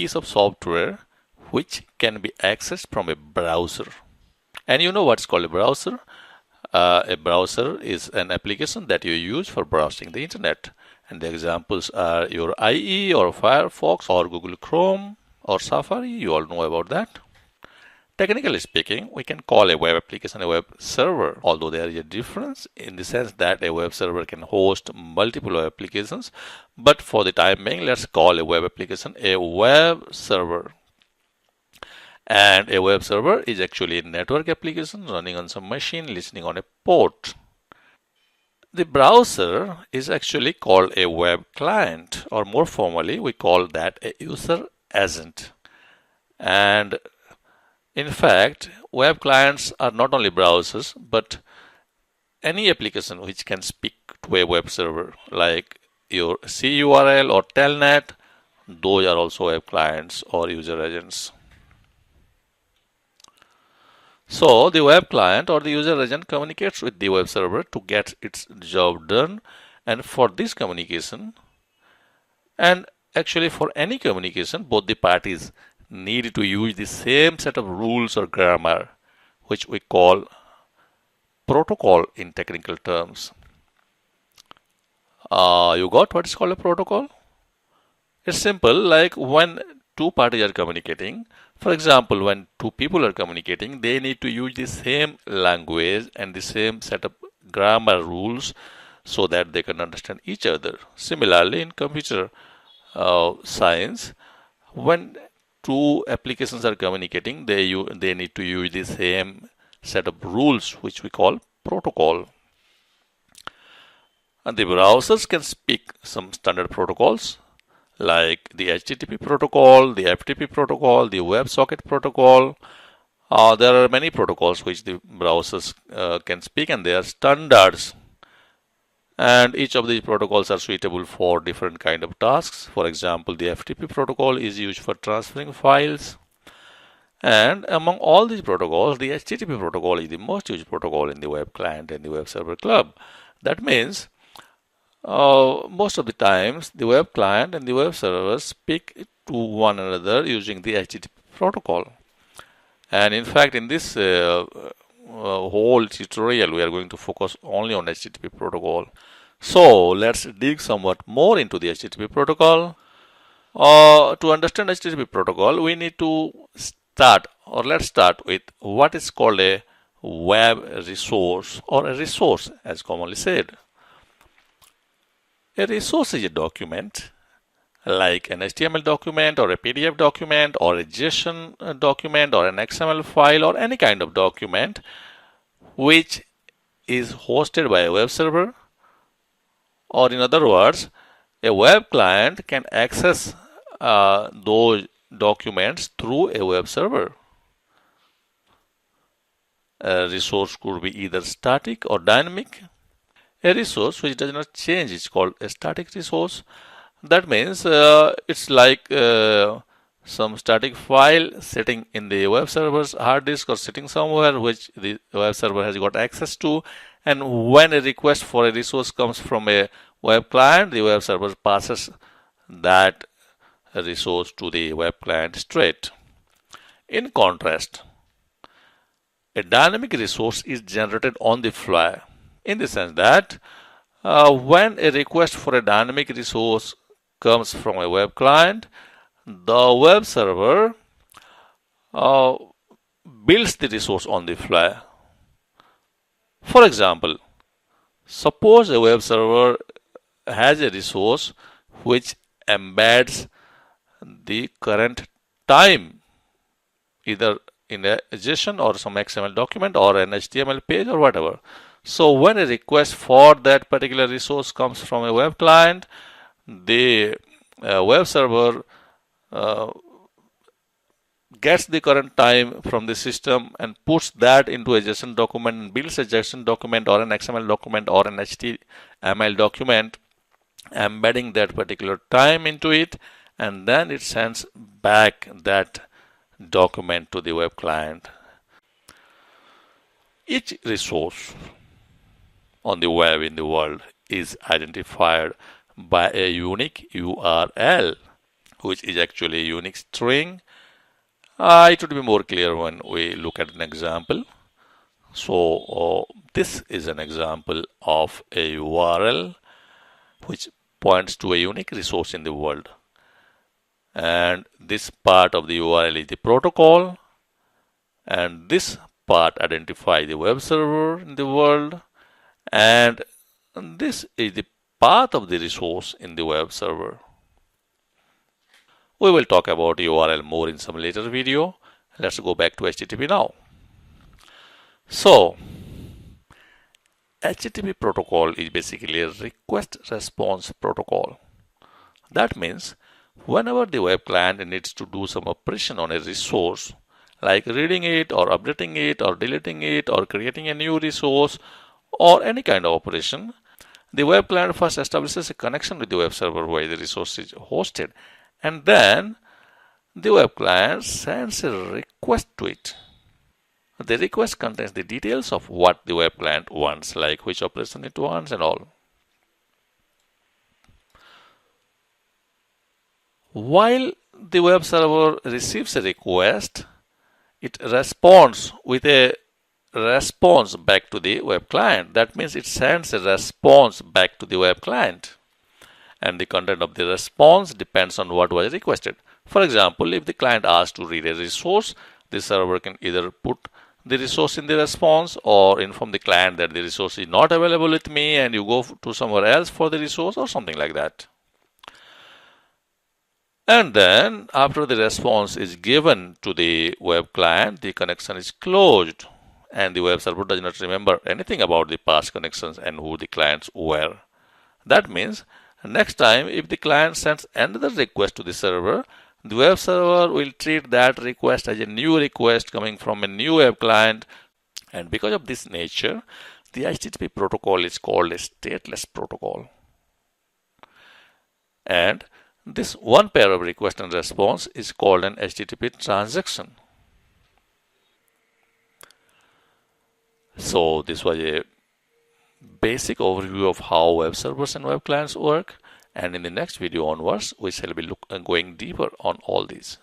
piece of software which can be accessed from a browser. And you know what's called a browser? A browser is an application that you use for browsing the internet. And the examples are your IE or Firefox or Google Chrome or Safari. You all know about that. Technically speaking, we can call a web application a web server, although there is a difference in the sense that a web server can host multiple web applications. But for the time being, let's call a web application a web server. And a web server is actually a network application running on some machine listening on a port. The browser is actually called a web client, or more formally, we call that a user agent. And in fact, web clients are not only browsers, but any application which can speak to a web server, like your CURL or Telnet, those are also web clients or user agents. So the web client or the user agent communicates with the web server to get its job done. And for this communication, and actually for any communication, both the parties need to use the same set of rules or grammar, which we call protocol in technical terms. You got what is called a protocol? It's simple, like when two parties are communicating. For example, when two people are communicating, they need to use the same language and the same set of grammar rules so that they can understand each other. Similarly, in computer science, when two applications are communicating, they need to use the same set of rules, which we call protocol. And the browsers can speak some standard protocols like the HTTP protocol, the FTP protocol, the WebSocket protocol. There are many protocols which the browsers can speak, and they are standards. And each of these protocols are suitable for different kind of tasks. For example, the FTP protocol is used for transferring files. And among all these protocols, the HTTP protocol is the most used protocol in the web client and the web server club. That means most of the times the web client and the web server speak to one another using the HTTP protocol. And in fact, in this whole tutorial, we are going to focus only on HTTP protocol. So let's dig somewhat more into the HTTP protocol. To understand HTTP protocol, we need to let's start with what is called a web resource, or a resource as commonly said. A resource is a document like an HTML document or a PDF document or a JSON document or an XML file or any kind of document which is hosted by a web server, or in other words, a web client can access those documents through a web server. A resource could be either static or dynamic. A resource which does not change is called a static resource. That means it's like some static file sitting in the web server's hard disk or sitting somewhere which the web server has got access to. And when a request for a resource comes from a web client, the web server passes that resource to the web client straight. In contrast, a dynamic resource is generated on the fly, in the sense that when a request for a dynamic resource comes from a web client, the web server builds the resource on the fly. For example, suppose a web server has a resource which embeds the current time, either in a JSON or some XML document or an HTML page or whatever. So when a request for that particular resource comes from a web client, the web server gets the current time from the system and puts that into a JSON document and builds a JSON document or an XML document or an HTML document, embedding that particular time into it, and then it sends back that document to the web client. Each resource on the web in the world is identified by a unique URL, which is actually a unique string. It would be more clear when we look at an example. So this is an example of a URL which points to a unique resource in the world. And this part of the URL is the protocol, and this part identifies the web server in the world, and this is the path of the resource in the web server. We will talk about URL more in some later video. Let's go back to HTTP now. So, HTTP protocol is basically a request response protocol. That means whenever the web client needs to do some operation on a resource, like reading it or updating it or deleting it or creating a new resource or any kind of operation, the web client first establishes a connection with the web server where the resource is hosted, and then the web client sends a request to it. The request contains the details of what the web client wants, like which operation it wants and all. While the web server receives a request, it responds with a response back to the web client. That means it sends a response back to the web client. And the content of the response depends on what was requested. For example, if the client asks to read a resource, the server can either put the resource in the response or inform the client that the resource is not available with me and you go to somewhere else for the resource or something like that. And then after the response is given to the web client, the connection is closed and the web server does not remember anything about the past connections and who the clients were. That means next time if the client sends another request to the server, the web server will treat that request as a new request coming from a new web client. And because of this nature, the HTTP protocol is called a stateless protocol. And this one pair of request and response is called an HTTP transaction. So this was a basic overview of how web servers and web clients work. And in the next video onwards, we shall be going deeper on all these.